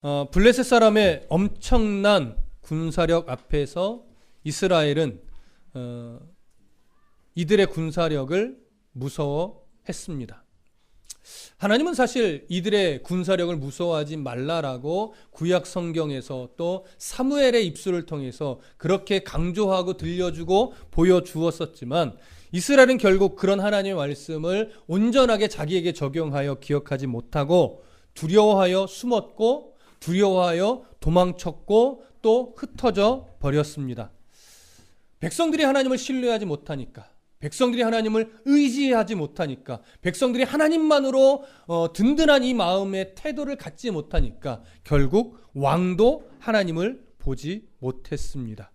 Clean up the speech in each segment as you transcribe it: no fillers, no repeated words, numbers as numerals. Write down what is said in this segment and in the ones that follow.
블레셋 사람의 엄청난 군사력 앞에서 이스라엘은 이들의 군사력을 무서워했습니다. 하나님은 사실 이들의 군사력을 무서워하지 말라라고 구약 성경에서 또 사무엘의 입술을 통해서 그렇게 강조하고 들려주고 보여주었었지만 이스라엘은 결국 그런 하나님의 말씀을 온전하게 자기에게 적용하여 기억하지 못하고 두려워하여 숨었고 두려워하여 도망쳤고 또 흩어져 버렸습니다. 백성들이 하나님을 신뢰하지 못하니까, 백성들이 하나님을 의지하지 못하니까, 백성들이 하나님만으로 든든한 이 마음의 태도를 갖지 못하니까 결국 왕도 하나님을 보지 못했습니다.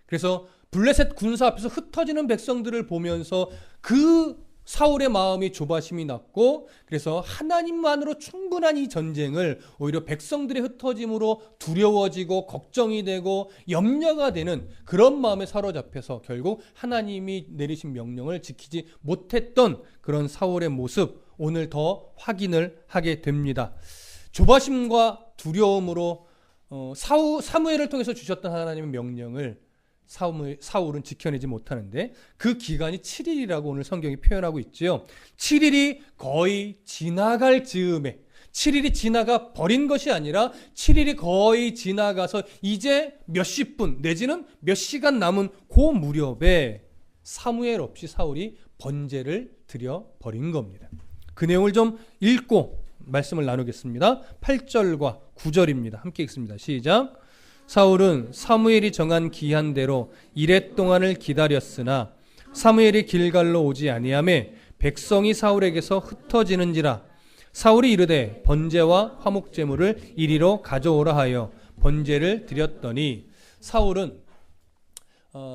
그래서 블레셋 군사 앞에서 흩어지는 백성들을 보면서 그 사울의 마음이 조바심이 났고, 그래서 하나님만으로 충분한 이 전쟁을 오히려 백성들의 흩어짐으로 두려워지고 걱정이 되고 염려가 되는 그런 마음에 사로잡혀서 결국 하나님이 내리신 명령을 지키지 못했던 그런 사울의 모습, 오늘 더 확인을 하게 됩니다. 조바심과 두려움으로 사무엘을 통해서 주셨던 하나님의 명령을 사울은 지켜내지 못하는데 그 기간이 7일이라고 오늘 성경이 표현하고 있지요. 7일이 거의 지나갈 즈음에, 7일이 지나가 버린 것이 아니라 7일이 거의 지나가서 이제 몇십 분 내지는 몇 시간 남은 그 무렵에 사무엘 없이 사울이 번제를 드려버린 겁니다. 그 내용을 좀 읽고 말씀을 나누겠습니다. 8절과 9절입니다. 함께 읽습니다. 시작. 사울은 사무엘이 정한 기한대로 이레 동안을 기다렸으나 사무엘이 길갈로 오지 아니하매 백성이 사울에게서 흩어지는지라. 사울이 이르되 번제와 화목제물을 이리로 가져오라 하여 번제를 드렸더니 사울은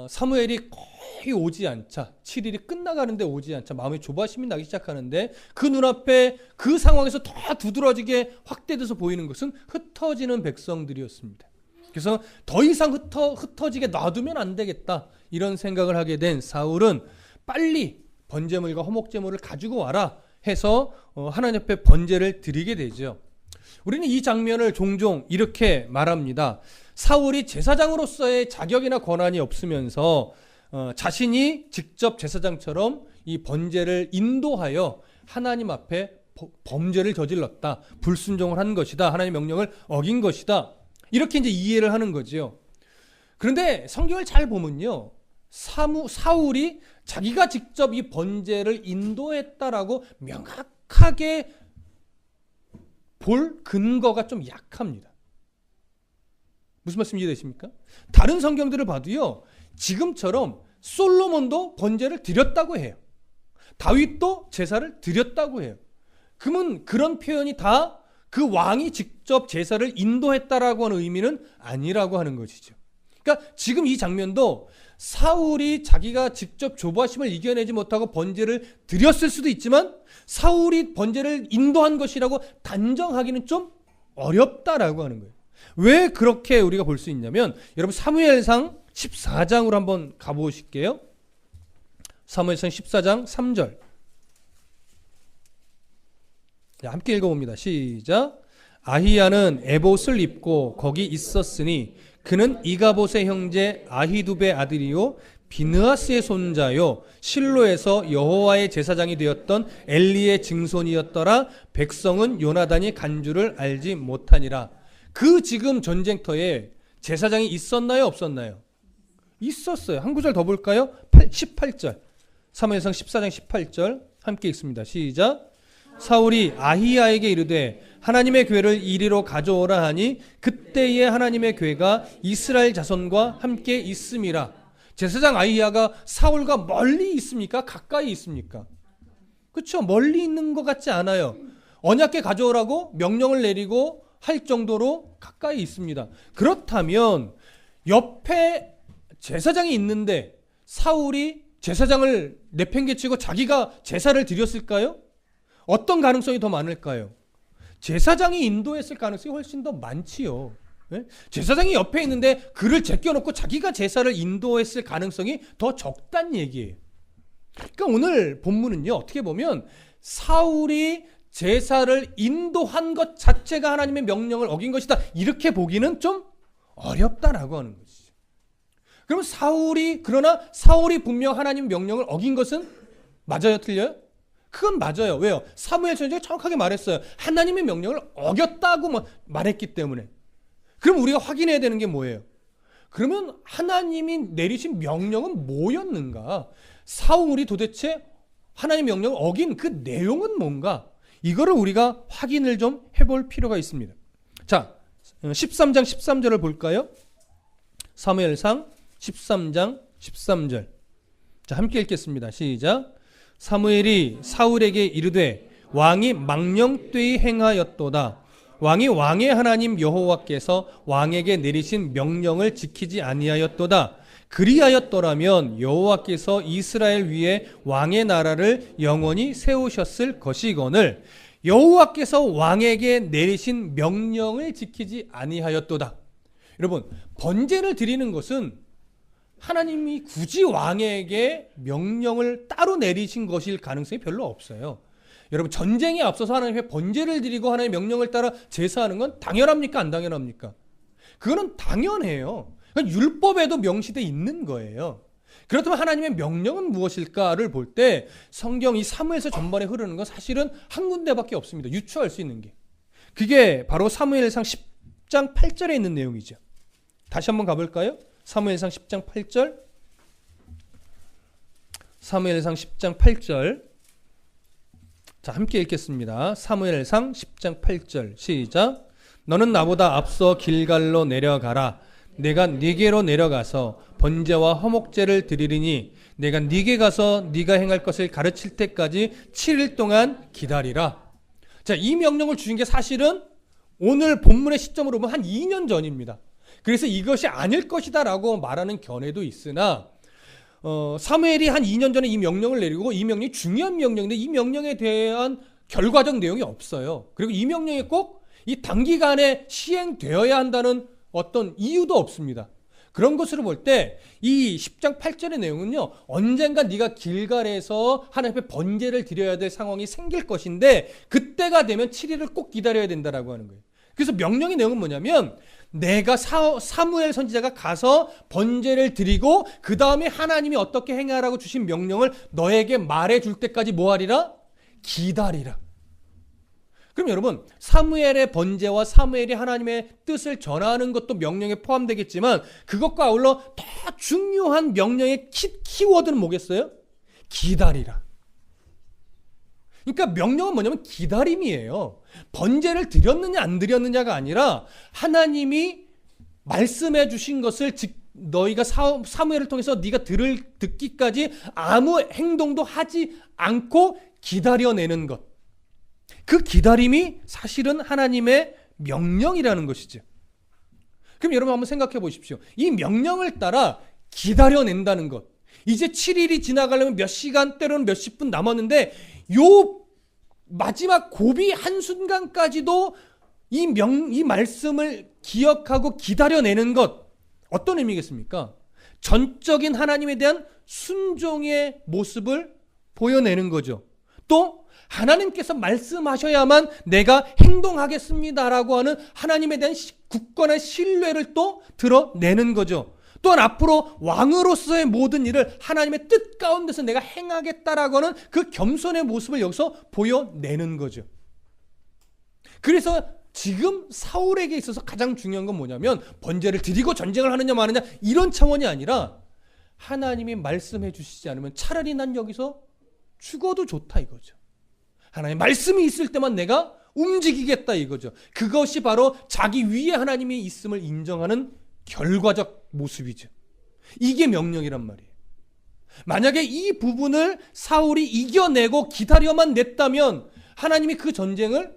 사무엘이 거의 오지 않자, 7일이 끝나가는데 오지 않자 마음에 조바심이 나기 시작하는데 그 눈앞에 그 상황에서 더 두드러지게 확대돼서 보이는 것은 흩어지는 백성들이었습니다. 그래서 더 이상 흩어지게 놔두면 안 되겠다 이런 생각을 하게 된 사울은 빨리 번제물과 화목제물을 가지고 와라 해서 하나님 앞에 번제를 드리게 되죠. 우리는 이 장면을 종종 이렇게 말합니다. 사울이 제사장으로서의 자격이나 권한이 없으면서 자신이 직접 제사장처럼 이 번제를 인도하여 하나님 앞에 범죄를 저질렀다, 불순종을 한 것이다, 하나님의 명령을 어긴 것이다, 이렇게 이제 이해를 하는 거죠. 그런데 성경을 잘 보면요, 사울이 자기가 직접 이 번제를 인도했다라고 명확하게 볼 근거가 좀 약합니다. 무슨 말씀 이해되십니까? 다른 성경들을 봐도요, 지금처럼 솔로몬도 번제를 드렸다고 해요. 다윗도 제사를 드렸다고 해요. 그러면 그런 표현이 다 그 왕이 직접 제사를 인도했다라고 하는 의미는 아니라고 하는 것이죠. 그러니까 지금 이 장면도 사울이 자기가 직접 조바심을 이겨내지 못하고 번제를 드렸을 수도 있지만 사울이 번제를 인도한 것이라고 단정하기는 좀 어렵다라고 하는 거예요. 왜 그렇게 우리가 볼 수 있냐면, 여러분 사무엘상 14장으로 한번 가보실게요. 사무엘상 14장 3절. 함께 읽어봅니다. 시작. 아히야는 에봇을 입고 거기 있었으니 그는 이가봇의 형제 아히두베의 아들이요 비느하스의 손자요 실로에서 여호와의 제사장이 되었던 엘리의 증손이었더라. 백성은 요나단이 간 줄을 알지 못하니라. 그 지금 전쟁터에 제사장이 있었나요, 없었나요? 있었어요. 한 구절 더 볼까요? 18절. 사무엘상 14장 18절 함께 읽습니다. 시작. 사울이 아히야에게 이르되 하나님의 궤를 이리로 가져오라 하니 그때에 하나님의 궤가 이스라엘 자손과 함께 있음이라. 제사장 아히야가 사울과 멀리 있습니까? 가까이 있습니까? 그렇죠. 멀리 있는 것 같지 않아요. 언약궤 가져오라고 명령을 내리고 할 정도로 가까이 있습니다. 그렇다면 옆에 제사장이 있는데 사울이 제사장을 내팽개치고 자기가 제사를 드렸을까요? 어떤 가능성이 더 많을까요? 제사장이 인도했을 가능성이 훨씬 더 많지요. 네? 제사장이 옆에 있는데 그를 제껴놓고 자기가 제사를 인도했을 가능성이 더 적다는 얘기예요. 그러니까 오늘 본문은요, 어떻게 보면 사울이 제사를 인도한 것 자체가 하나님의 명령을 어긴 것이다. 이렇게 보기는 좀 어렵다라고 하는 것이죠. 그럼 그러나 사울이 분명 하나님 명령을 어긴 것은 맞아요, 틀려요? 그건 맞아요. 왜요? 사무엘 선지자가 정확하게 말했어요. 하나님의 명령을 어겼다고 말했기 때문에. 그럼 우리가 확인해야 되는 게 뭐예요? 그러면 하나님이 내리신 명령은 뭐였는가? 사울이 도대체 하나님의 명령을 어긴 그 내용은 뭔가? 이거를 우리가 확인을 좀 해볼 필요가 있습니다. 자, 13장 13절을 볼까요? 사무엘상 13장 13절. 자, 함께 읽겠습니다. 시작. 사무엘이 사울에게 이르되 왕이 망령되이 행하였도다. 왕이 왕의 하나님 여호와께서 왕에게 내리신 명령을 지키지 아니하였도다. 그리하였더라면 여호와께서 이스라엘 위에 왕의 나라를 영원히 세우셨을 것이거늘 여호와께서 왕에게 내리신 명령을 지키지 아니하였도다. 여러분, 번제를 드리는 것은 하나님이 굳이 왕에게 명령을 따로 내리신 것일 가능성이 별로 없어요. 여러분, 전쟁에 앞서서 하나님께 번제를 드리고 하나님의 명령을 따라 제사하는 건 당연합니까? 안 당연합니까? 그거는 당연해요. 율법에도 명시되어 있는 거예요. 그렇다면 하나님의 명령은 무엇일까를 볼 때 성경 이 사무엘서 전반에 흐르는 건 사실은 한 군데밖에 없습니다. 유추할 수 있는 게. 그게 바로 사무엘상 10장 8절에 있는 내용이죠. 다시 한번 가볼까요? 사무엘상 10장 8절. 사무엘상 10장 8절. 자, 함께 읽겠습니다. 사무엘상 10장 8절. 시작. 너는 나보다 앞서 길갈로 내려가라. 내가 네게로 내려가서 번제와 화목제를 드리리니 내가 네게 가서 네가 행할 것을 가르칠 때까지 7일 동안 기다리라. 자, 이 명령을 주신 게 사실은 오늘 본문의 시점으로 보면 한 2년 전입니다. 그래서 이것이 아닐 것이다 라고 말하는 견해도 있으나 사무엘이 한 2년 전에 이 명령을 내리고 이 명령이 중요한 명령인데 이 명령에 대한 결과적 내용이 없어요. 그리고 이 명령이 꼭 이 단기간에 시행되어야 한다는 어떤 이유도 없습니다. 그런 것으로 볼 때 이 10장 8절의 내용은요, 언젠가 네가 길갈에서 하나님 앞에 번제를 드려야 될 상황이 생길 것인데 그때가 되면 7일을 꼭 기다려야 된다라고 하는 거예요. 그래서 명령의 내용은 뭐냐면 내가 사무엘 선지자가 가서 번제를 드리고 그 다음에 하나님이 어떻게 행하라고 주신 명령을 너에게 말해줄 때까지 뭐 하리라? 기다리라. 그럼 여러분, 사무엘의 번제와 사무엘이 하나님의 뜻을 전하는 것도 명령에 포함되겠지만 그것과 아울러 더 중요한 명령의 키워드는 뭐겠어요? 기다리라. 그러니까 명령은 뭐냐면 기다림이에요. 번제를 드렸느냐 안 드렸느냐가 아니라 하나님이 말씀해 주신 것을 너희가 사무엘을 통해서 네가 듣기까지 아무 행동도 하지 않고 기다려내는 것. 그 기다림이 사실은 하나님의 명령이라는 것이죠. 그럼 여러분 한번 생각해 보십시오. 이 명령을 따라 기다려낸다는 것. 이제 7일이 지나가려면 몇 시간, 때로는 몇십 분 남았는데 요 마지막 고비 한순간까지도 이 말씀을 기억하고 기다려내는 것. 어떤 의미겠습니까? 전적인 하나님에 대한 순종의 모습을 보여내는 거죠. 또 하나님께서 말씀하셔야만 내가 행동하겠습니다라고 하는 하나님에 대한 굳건한 신뢰를 또 드러내는 거죠. 또한 앞으로 왕으로서의 모든 일을 하나님의 뜻 가운데서 내가 행하겠다라고 하는 그 겸손의 모습을 여기서 보여내는 거죠. 그래서 지금 사울에게 있어서 가장 중요한 건 뭐냐면 번제를 드리고 전쟁을 하느냐 마느냐 이런 차원이 아니라 하나님이 말씀해 주시지 않으면 차라리 난 여기서 죽어도 좋다 이거죠. 하나님의 말씀이 있을 때만 내가 움직이겠다 이거죠. 그것이 바로 자기 위에 하나님이 있음을 인정하는 결과적 모습이죠. 이게 명령이란 말이에요. 만약에 이 부분을 사울이 이겨내고 기다려만 냈다면 하나님이 그 전쟁을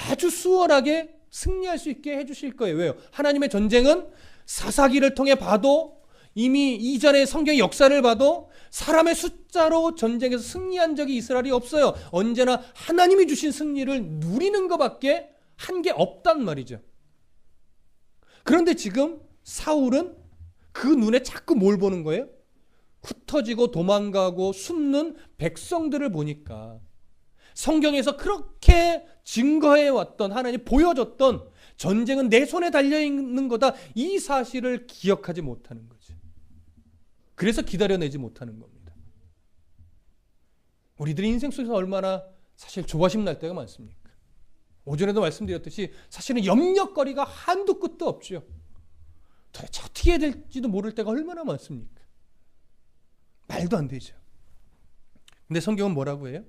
아주 수월하게 승리할 수 있게 해주실 거예요. 왜요? 하나님의 전쟁은 사사기를 통해 봐도 이미 이전의 성경의 역사를 봐도 사람의 숫자로 전쟁에서 승리한 적이 이스라엘이 없어요. 언제나 하나님이 주신 승리를 누리는 것밖에 한 게 없단 말이죠. 그런데 지금 사울은 그 눈에 자꾸 뭘 보는 거예요? 흩어지고 도망가고 숨는 백성들을 보니까 성경에서 그렇게 증거해 왔던, 하나님 보여줬던 전쟁은 내 손에 달려있는 거다, 이 사실을 기억하지 못하는 거죠. 그래서 기다려내지 못하는 겁니다. 우리들의 인생 속에서 얼마나 사실 조바심 날 때가 많습니까? 오전에도 말씀드렸듯이 사실은 염려거리가 한두 끝도 없죠. 도대체 어떻게 해야 될지도 모를 때가 얼마나 많습니까? 말도 안 되죠. 근데 성경은 뭐라고 해요?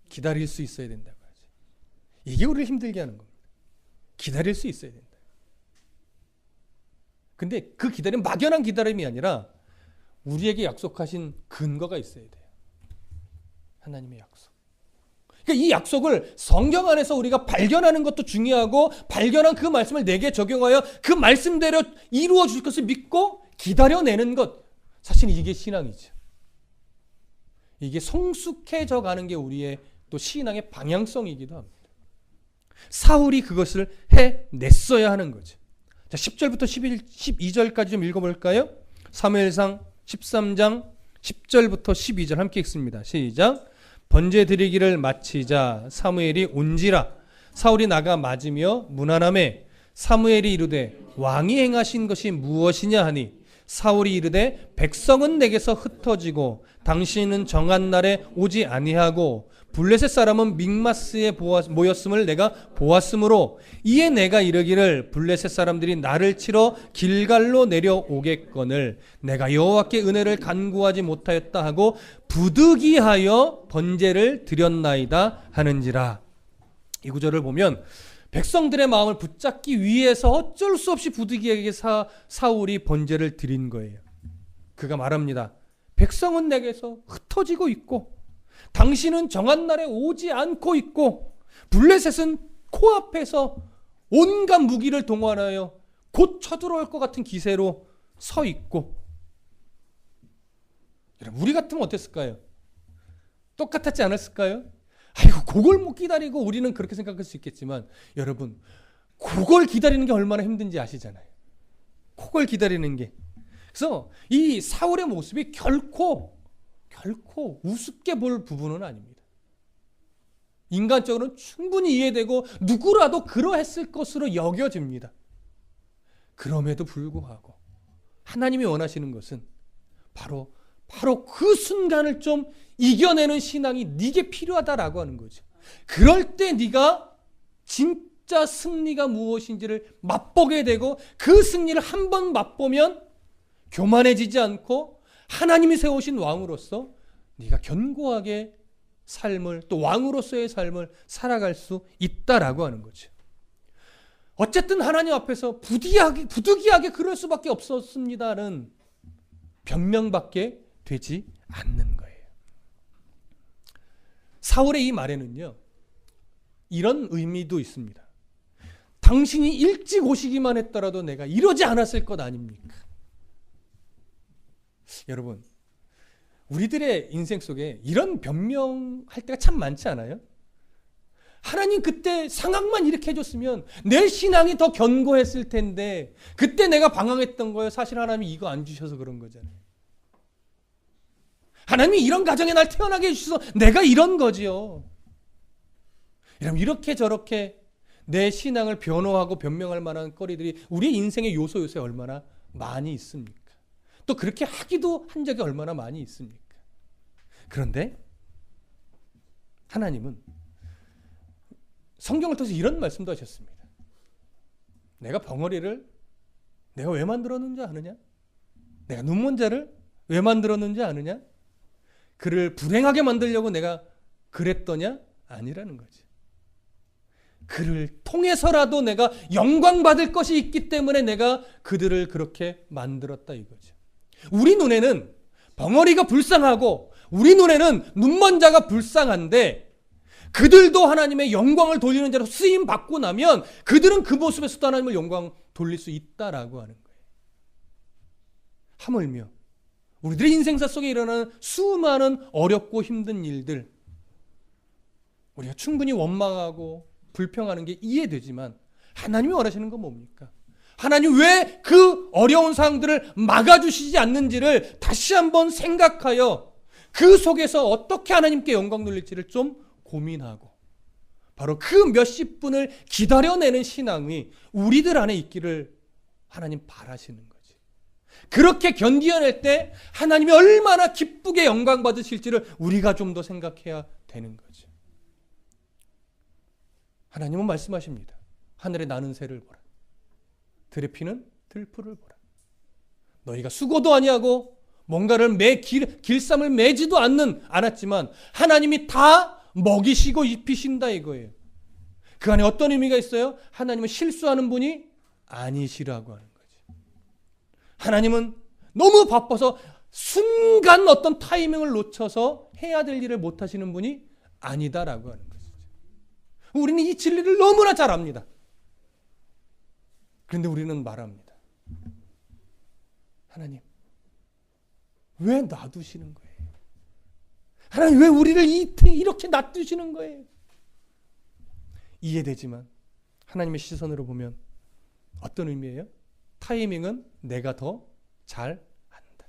기다릴 수 있어야 된다고 하죠. 이게 우리를 힘들게 하는 겁니다. 기다릴 수 있어야 된다. 근데 그 기다림은 막연한 기다림이 아니라 우리에게 약속하신 근거가 있어야 돼요. 하나님의 약속. 그러니까 이 약속을 성경 안에서 우리가 발견하는 것도 중요하고, 발견한 그 말씀을 내게 적용하여 그 말씀대로 이루어 줄 것을 믿고 기다려내는 것, 사실 이게 신앙이죠. 이게 성숙해져 가는 게 우리의 또 신앙의 방향성이기도 합니다. 사울이 그것을 해냈어야 하는 거죠. 자, 10절부터 12절까지 좀 읽어볼까요? 사무엘상 13장 10절부터 12절 함께 읽습니다. 시작. 번제 드리기를 마치자 사무엘이 온지라. 사울이 나가 맞으며 무난함에 사무엘이 이르되 왕이 행하신 것이 무엇이냐 하니, 사울이 이르되 백성은 내게서 흩어지고 당신은 정한 날에 오지 아니하고 블레셋 사람은 믹마스에 모였음을 내가 보았으므로, 이에 내가 이르기를 블레셋 사람들이 나를 치러 길갈로 내려오겠거늘 내가 여호와께 은혜를 간구하지 못하였다 하고 부득이하여 번제를 드렸나이다 하는지라. 이 구절을 보면 백성들의 마음을 붙잡기 위해서 어쩔 수 없이 부득이하게 사울이 번제를 드린 거예요. 그가 말합니다. 백성은 내게서 흩어지고 있고 당신은 정한 날에 오지 않고 있고 블레셋은 코앞에서 온갖 무기를 동원하여 곧 쳐들어올 것 같은 기세로 서 있고. 여러분, 우리 같으면 어땠을까요? 똑같았지 않았을까요? 아이고, 그걸 못 기다리고, 우리는 그렇게 생각할 수 있겠지만 여러분, 그걸 기다리는 게 얼마나 힘든지 아시잖아요. 그걸 기다리는 게. 그래서 이 사울의 모습이 결코 우습게 볼 부분은 아닙니다. 인간적으로는 충분히 이해되고 누구라도 그러했을 것으로 여겨집니다. 그럼에도 불구하고 하나님이 원하시는 것은 바로 그 순간을 좀 이겨내는 신앙이 네게 필요하다라고 하는 거죠. 그럴 때 네가 진짜 승리가 무엇인지를 맛보게 되고, 그 승리를 한번 맛보면 교만해지지 않고 하나님이 세우신 왕으로서 네가 견고하게 삶을, 또 왕으로서의 삶을 살아갈 수 있다라고 하는 거죠. 어쨌든 하나님 앞에서 부득이하게 그럴 수밖에 없었습니다는 변명밖에 되지 않는 거예요. 사울의 이 말에는요, 이런 의미도 있습니다. 당신이 일찍 오시기만 했더라도 내가 이러지 않았을 것 아닙니까? 여러분, 우리들의 인생 속에 이런 변명할 때가 참 많지 않아요? 하나님 그때 상황만 이렇게 해줬으면 내 신앙이 더 견고했을 텐데, 그때 내가 방황했던 거예요. 사실 하나님이 이거 안 주셔서 그런 거잖아요. 하나님이 이런 가정에 날 태어나게 해주셔서 내가 이런 거지요. 여러분, 이렇게 저렇게 내 신앙을 변호하고 변명할 만한 거리들이 우리 인생의 요소에 얼마나 많이 있습니까? 또 그렇게 하기도 한 적이 얼마나 많이 있습니까? 그런데 하나님은 성경을 통해서 이런 말씀도 하셨습니다. 내가 벙어리를 내가 왜 만들었는지 아느냐? 내가 눈먼 자를 왜 만들었는지 아느냐? 그를 불행하게 만들려고 내가 그랬더냐? 아니라는 거지. 그를 통해서라도 내가 영광받을 것이 있기 때문에 내가 그들을 그렇게 만들었다 이거죠. 우리 눈에는 벙어리가 불쌍하고 우리 눈에는 눈먼 자가 불쌍한데, 그들도 하나님의 영광을 돌리는 자로 쓰임 받고 나면 그들은 그 모습에서도 하나님을 영광 돌릴 수 있다라고 하는 거예요. 하물며 우리들의 인생사 속에 일어나는 수많은 어렵고 힘든 일들, 우리가 충분히 원망하고 불평하는 게 이해되지만 하나님이 원하시는 건 뭡니까? 하나님 왜 그 어려운 상황들을 막아주시지 않는지를 다시 한번 생각하여 그 속에서 어떻게 하나님께 영광 돌릴지를 좀 고민하고 바로 그 몇십 분을 기다려내는 신앙이 우리들 안에 있기를 하나님 바라시는 거지. 그렇게 견디어낼 때 하나님이 얼마나 기쁘게 영광 받으실지를 우리가 좀 더 생각해야 되는 거죠. 하나님은 말씀하십니다. 하늘에 나는 새를 보라. 들에 피는 들풀을 보라. 너희가 수고도 아니하고 뭔가를 길쌈을 매지도 않았지만 하나님이 다 먹이시고 입히신다 이거예요. 그 안에 어떤 의미가 있어요? 하나님은 실수하는 분이 아니시라고 하는 거지. 하나님은 너무 바빠서 순간 어떤 타이밍을 놓쳐서 해야 될 일을 못 하시는 분이 아니다라고 하는 것이죠. 우리는 이 진리를 너무나 잘 압니다. 그런데 우리는 말합니다. 하나님, 왜 놔두시는 거예요? 하나님, 왜 우리를 이렇게 놔두시는 거예요? 이해되지만 하나님의 시선으로 보면 어떤 의미예요? 타이밍은 내가 더 잘 안다.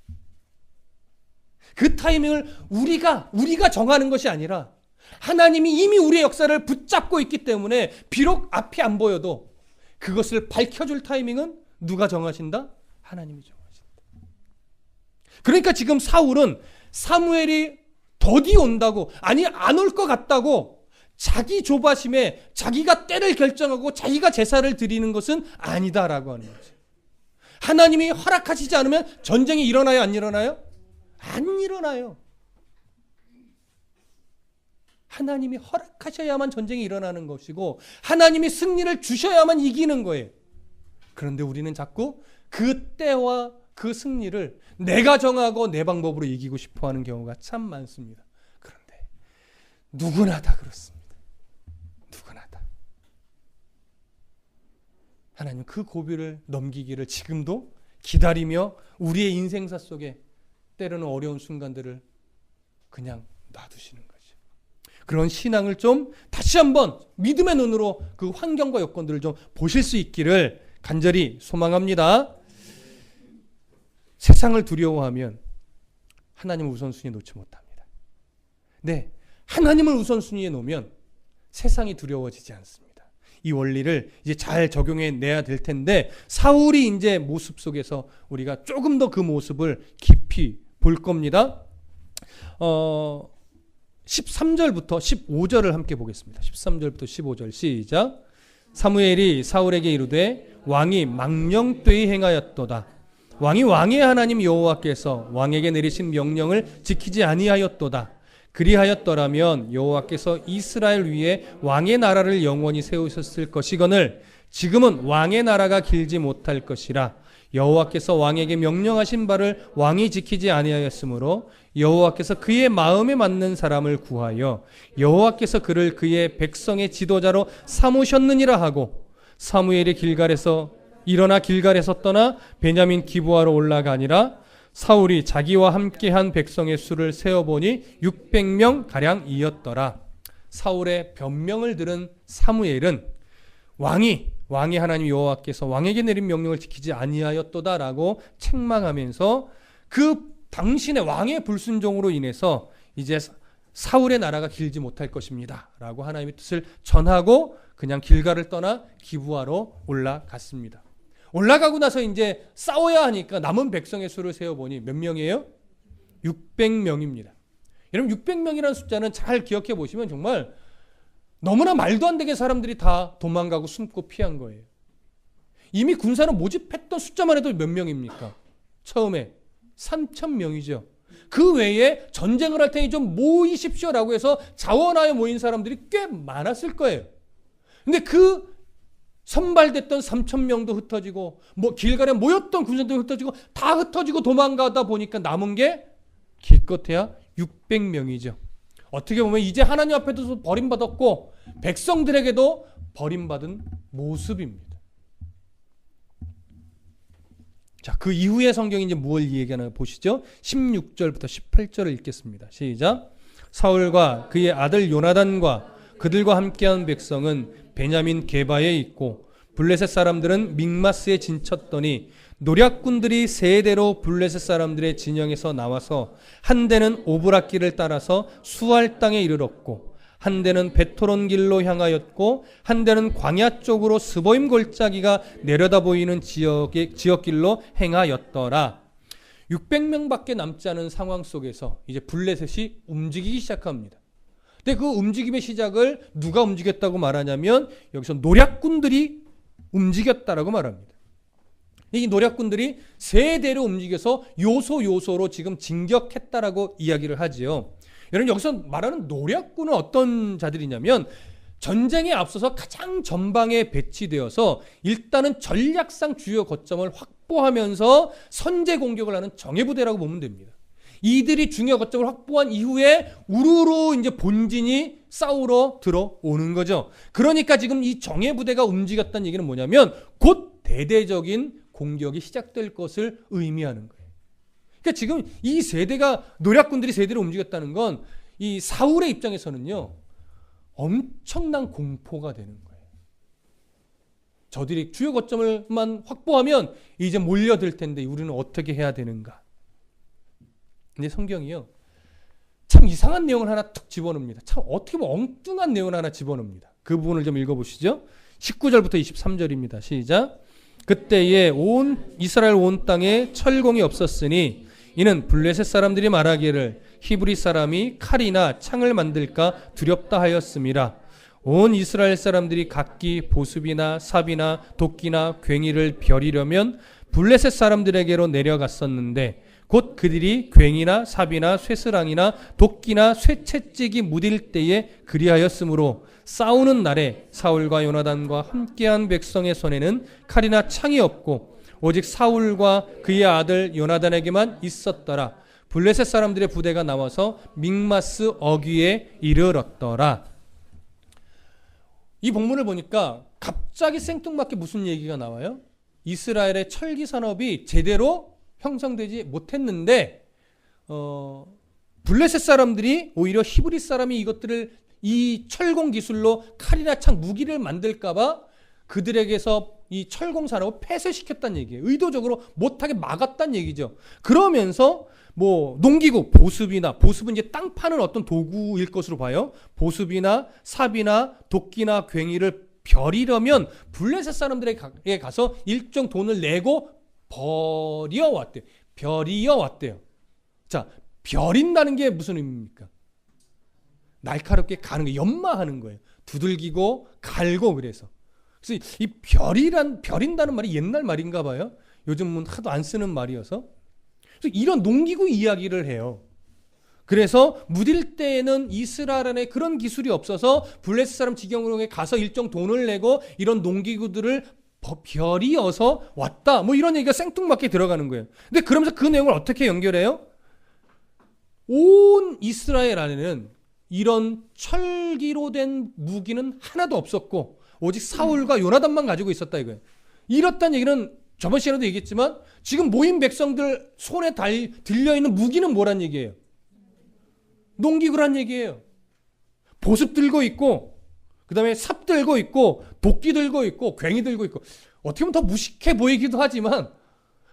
그 타이밍을 우리가 정하는 것이 아니라 하나님이 이미 우리의 역사를 붙잡고 있기 때문에 비록 앞이 안 보여도 그것을 밝혀줄 타이밍은 누가 정하신다? 하나님이 정하신다. 그러니까 지금 사울은 사무엘이 더디 온다고, 아니 안 올 것 같다고 자기 조바심에 자기가 때를 결정하고 자기가 제사를 드리는 것은 아니다라고 하는 거죠. 하나님이 허락하시지 않으면 전쟁이 일어나요? 안 일어나요? 안 일어나요. 하나님이 허락하셔야만 전쟁이 일어나는 것이고 하나님이 승리를 주셔야만 이기는 거예요. 그런데 우리는 자꾸 그 때와 그 승리를 내가 정하고 내 방법으로 이기고 싶어하는 경우가 참 많습니다. 그런데 누구나 다 그렇습니다. 누구나 다. 하나님 그 고비를 넘기기를 지금도 기다리며 우리의 인생사 속에 때로는 어려운 순간들을 그냥 놔두시는 거죠. 그런 신앙을 좀 다시 한번 믿음의 눈으로 그 환경과 여건들을 좀 보실 수 있기를 간절히 소망합니다. 세상을 두려워하면 하나님을 우선순위에 놓지 못합니다. 네, 하나님을 우선순위에 놓으면 세상이 두려워지지 않습니다. 이 원리를 이제 잘 적용해 내야 될 텐데 사울이 이제 모습 속에서 우리가 조금 더 그 모습을 깊이 볼 겁니다. 13절부터 15절을 함께 보겠습니다. 13절부터 15절 시작. 사무엘이 사울에게 이르되 왕이 망령되이 행하였도다. 왕이 왕의 하나님 여호와께서 왕에게 내리신 명령을 지키지 아니하였도다. 그리하였더라면 여호와께서 이스라엘 위에 왕의 나라를 영원히 세우셨을 것이거늘 지금은 왕의 나라가 길지 못할 것이라. 여호와께서 왕에게 명령하신 바를 왕이 지키지 아니하였으므로 여호와께서 그의 마음에 맞는 사람을 구하여 여호와께서 그를 그의 백성의 지도자로 삼으셨느니라 하고 사무엘이 일어나 길갈에서 떠나 베냐민 기브아로 올라가니라. 사울이 자기와 함께한 백성의 수를 세어보니 600명 가량이었더라. 사울의 변명을 들은 사무엘은 왕이 하나님 여호와께서 왕에게 내린 명령을 지키지 아니하였도다라고 책망하면서 그 당신의 왕의 불순종으로 인해서 이제 사울의 나라가 길지 못할 것입니다 라고 하나님의 뜻을 전하고 그냥 길갈을 떠나 기브아로 올라갔습니다. 올라가고 나서 이제 싸워야 하니까 남은 백성의 수를 세어보니 몇 명이에요? 600명입니다. 여러분 600명이라는 숫자는 잘 기억해 보시면 정말 너무나 말도 안 되게 사람들이 다 도망가고 숨고 피한 거예요. 이미 군사를 모집했던 숫자만 해도 몇 명입니까? 처음에 3,000명이죠. 그 외에 전쟁을 할 테니 좀 모이십시오라고 해서 자원하여 모인 사람들이 꽤 많았을 거예요. 근데 그 선발됐던 3,000명도 흩어지고 길갈에 모였던 군사도 흩어지고 다 흩어지고 도망가다 보니까 남은 게 기껏해야 600명이죠. 어떻게 보면 이제 하나님 앞에도 버림받았고 백성들에게도 버림받은 모습입니다. 자, 그 이후에 성경이 이제 무엇을 얘기하나 보시죠. 16절부터 18절을 읽겠습니다. 시작. 사울과 그의 아들 요나단과 그들과 함께한 백성은 베냐민 게바에 있고 블레셋 사람들은 믹마스에 진쳤더니 노략군들이 세 대로 블레셋 사람들의 진영에서 나와서 한 대는 오브랏길을 따라서 수알 땅에 이르렀고 한 대는 베토론 길로 향하였고 한 대는 광야 쪽으로 스보임 골짜기가 내려다 보이는 지역길로 행하였더라. 600명밖에 남지 않은 상황 속에서 이제 블레셋이 움직이기 시작합니다. 근데 그 움직임의 시작을 누가 움직였다고 말하냐면 여기서 노략군들이 움직였다라고 말합니다. 이 노략군들이 세 대로 움직여서 요소로 지금 진격했다라고 이야기를 하지요. 여러분 여기서 말하는 노략군은 어떤 자들이냐면 전쟁에 앞서서 가장 전방에 배치되어서 일단은 전략상 주요 거점을 확보하면서 선제 공격을 하는 정예부대라고 보면 됩니다. 이들이 중요 거점을 확보한 이후에 우르르 이제 본진이 싸우러 들어오는 거죠. 그러니까 지금 이 정예부대가 움직였다는 얘기는 뭐냐면 곧 대대적인 공격이 시작될 것을 의미하는 거예요. 그러니까 지금 이 세대가 노략군들이 세대로 움직였다는 건 이 사울의 입장에서는요 엄청난 공포가 되는 거예요. 저들이 주요 거점을만 확보하면 이제 몰려들 텐데 우리는 어떻게 해야 되는가? 근데 성경이요 참 이상한 내용을 하나 툭 집어넣습니다. 참 어떻게 보면 엉뚱한 내용을 하나 집어넣습니다. 그 부분을 좀 읽어보시죠. 19절부터 23절입니다. 시작. 그때에 온 이스라엘 온 땅에 철공이 없었으니 이는 블레셋 사람들이 말하기를 히브리 사람이 칼이나 창을 만들까 두렵다 하였음이라. 온 이스라엘 사람들이 각기 보습이나 삽이나 도끼나 괭이를 벼리려면 블레셋 사람들에게로 내려갔었는데 곧 그들이 괭이나 삽이나 쇠스랑이나 도끼나 쇠채찍이 무딜 때에 그리하였으므로 싸우는 날에 사울과 요나단과 함께한 백성의 손에는 칼이나 창이 없고 오직 사울과 그의 아들 요나단에게만 있었더라. 블레셋 사람들의 부대가 나와서 믹마스 어귀에 이르렀더라. 이 본문을 보니까 갑자기 생뚱맞게 무슨 얘기가 나와요? 이스라엘의 철기 산업이 제대로 형성되지 못했는데 블레셋 사람들이 오히려 히브리 사람이 이것들을 이 철공 기술로 칼이나 창 무기를 만들까봐 그들에게서 이 철공 산업을 폐쇄시켰다는 얘기예요. 의도적으로 못하게 막았다는 얘기죠. 그러면서 뭐 농기구, 보습은 이제 땅 파는 어떤 도구일 것으로 봐요. 보습이나 삽이나 도끼나 괭이를 벼리려면 블레셋 사람들에게 가서 일정 돈을 내고 벼리어왔대요. 자, 벼린다는 게 무슨 의미입니까? 날카롭게 가는 거, 연마하는 거예요. 두들기고 갈고 그래서. 그래서 이 벼린다는 말이 옛날 말인가 봐요. 요즘은 하도 안 쓰는 말이어서. 그래서 이런 농기구 이야기를 해요. 그래서 무딜 때에는 이스라엘 안에 그런 기술이 없어서 블레셋 사람 지경으로 가서 일정 돈을 내고 이런 농기구들을 벼리어서 왔다. 뭐 이런 얘기가 생뚱맞게 들어가는 거예요. 근데 그러면서 그 내용을 어떻게 연결해요? 온 이스라엘 안에는 이런 철기로 된 무기는 하나도 없었고 오직 사울과 요나단만 가지고 있었다 이거예요. 이렇다는 얘기는 저번 시간에도 얘기했지만 지금 모인 백성들 손에 들려있는 무기는 뭐란 얘기예요? 농기구란 얘기예요. 보습 들고 있고 그 다음에 삽 들고 있고 도끼 들고 있고 괭이 들고 있고 어떻게 보면 더 무식해 보이기도 하지만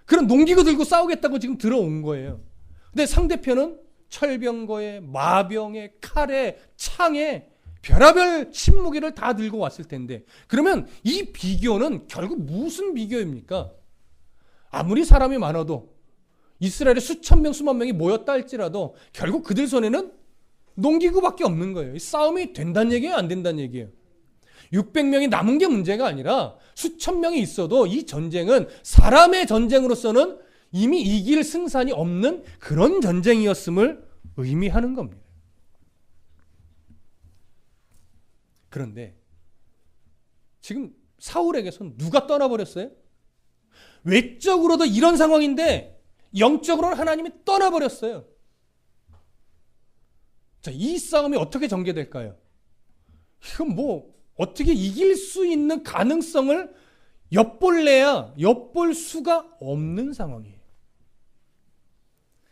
그런 농기구 들고 싸우겠다고 지금 들어온 거예요. 근데 상대편은 철병거에 마병에 칼에 창에 별의별 신무기를 다 들고 왔을 텐데 그러면 이 비교는 결국 무슨 비교입니까? 아무리 사람이 많아도 이스라엘에 수천 명 수만 명이 모였다 할지라도 결국 그들 손에는 농기구밖에 없는 거예요. 이 싸움이 된다는 얘기예요, 안 된다는 얘기예요. 600명이 남은 게 문제가 아니라 수천 명이 있어도 이 전쟁은 사람의 전쟁으로서는 이미 이길 승산이 없는 그런 전쟁이었음을 의미하는 겁니다. 그런데 지금 사울에게선 누가 떠나버렸어요? 외적으로도 이런 상황인데 영적으로는 하나님이 떠나버렸어요. 자, 이 싸움이 어떻게 전개될까요? 이건 뭐 어떻게 이길 수 있는 가능성을 엿볼래야 엿볼 수가 없는 상황이에요.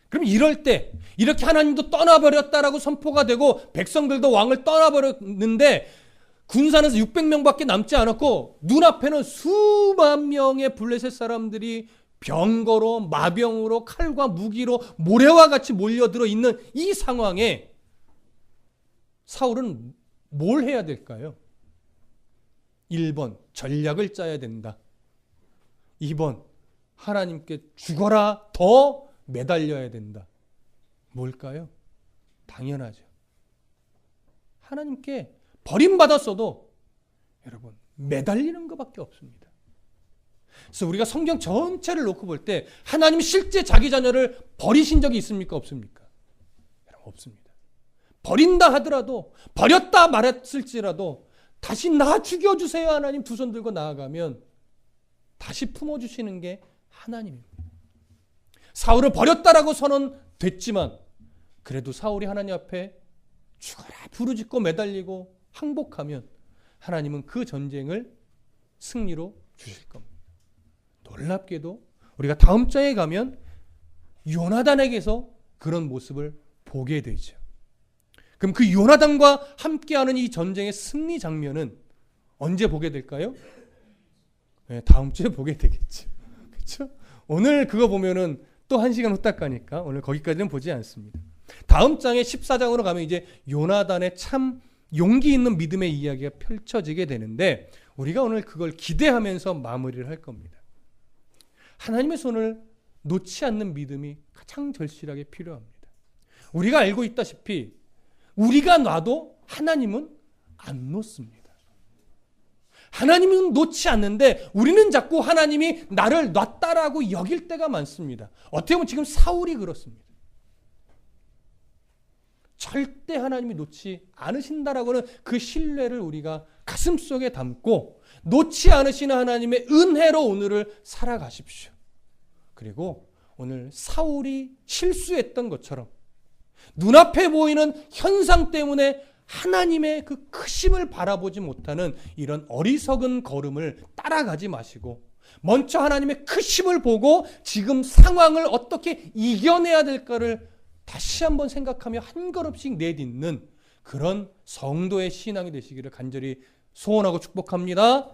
그럼 이럴 때 이렇게 하나님도 떠나버렸다라고 선포가 되고 백성들도 왕을 떠나버렸는데 군산에서 600명밖에 남지 않았고 눈앞에는 수만 명의 블레셋 사람들이 병거로 마병으로 칼과 무기로 모래와 같이 몰려들어 있는 이 상황에 사울은 뭘 해야 될까요? 1번 전략을 짜야 된다. 2번 하나님께 죽어라 더 매달려야 된다. 뭘까요? 당연하죠. 하나님께 버림받았어도 여러분 매달리는 것밖에 없습니다. 그래서 우리가 성경 전체를 놓고 볼 때 하나님이 실제 자기 자녀를 버리신 적이 있습니까? 없습니까? 여러분 없습니다. 버린다 하더라도 버렸다 말했을지라도 다시 나 죽여주세요 하나님 두 손 들고 나아가면 다시 품어주시는 게 하나님입니다. 사울을 버렸다라고 선언됐지만 그래도 사울이 하나님 앞에 죽어라 부르짖고 매달리고 항복하면 하나님은 그 전쟁을 승리로 주실 겁니다. 놀랍게도 우리가 다음 장에 가면 요나단에게서 그런 모습을 보게 되죠. 그럼 그 요나단과 함께하는 이 전쟁의 승리 장면은 언제 보게 될까요? 네, 다음 주에 보게 되겠죠. 그렇죠? 오늘 그거 보면은 또 1시간 후딱 가니까 오늘 거기까지는 보지 않습니다. 다음 장에 14장으로 가면 이제 요나단의 참 용기 있는 믿음의 이야기가 펼쳐지게 되는데 우리가 오늘 그걸 기대하면서 마무리를 할 겁니다. 하나님의 손을 놓지 않는 믿음이 가장 절실하게 필요합니다. 우리가 알고 있다시피 우리가 놔도 하나님은 안 놓습니다. 하나님은 놓지 않는데 우리는 자꾸 하나님이 나를 놨다라고 여길 때가 많습니다. 어떻게 보면 지금 사울이 그렇습니다. 절대 하나님이 놓지 않으신다라고는 그 신뢰를 우리가 가슴속에 담고 놓지 않으시는 하나님의 은혜로 오늘을 살아가십시오. 그리고 오늘 사울이 실수했던 것처럼 눈앞에 보이는 현상 때문에 하나님의 그 크심을 바라보지 못하는 이런 어리석은 걸음을 따라가지 마시고 먼저 하나님의 크심을 보고 지금 상황을 어떻게 이겨내야 될까를 다시 한번 생각하며 한 걸음씩 내딛는 그런 성도의 신앙이 되시기를 간절히 소원하고 축복합니다.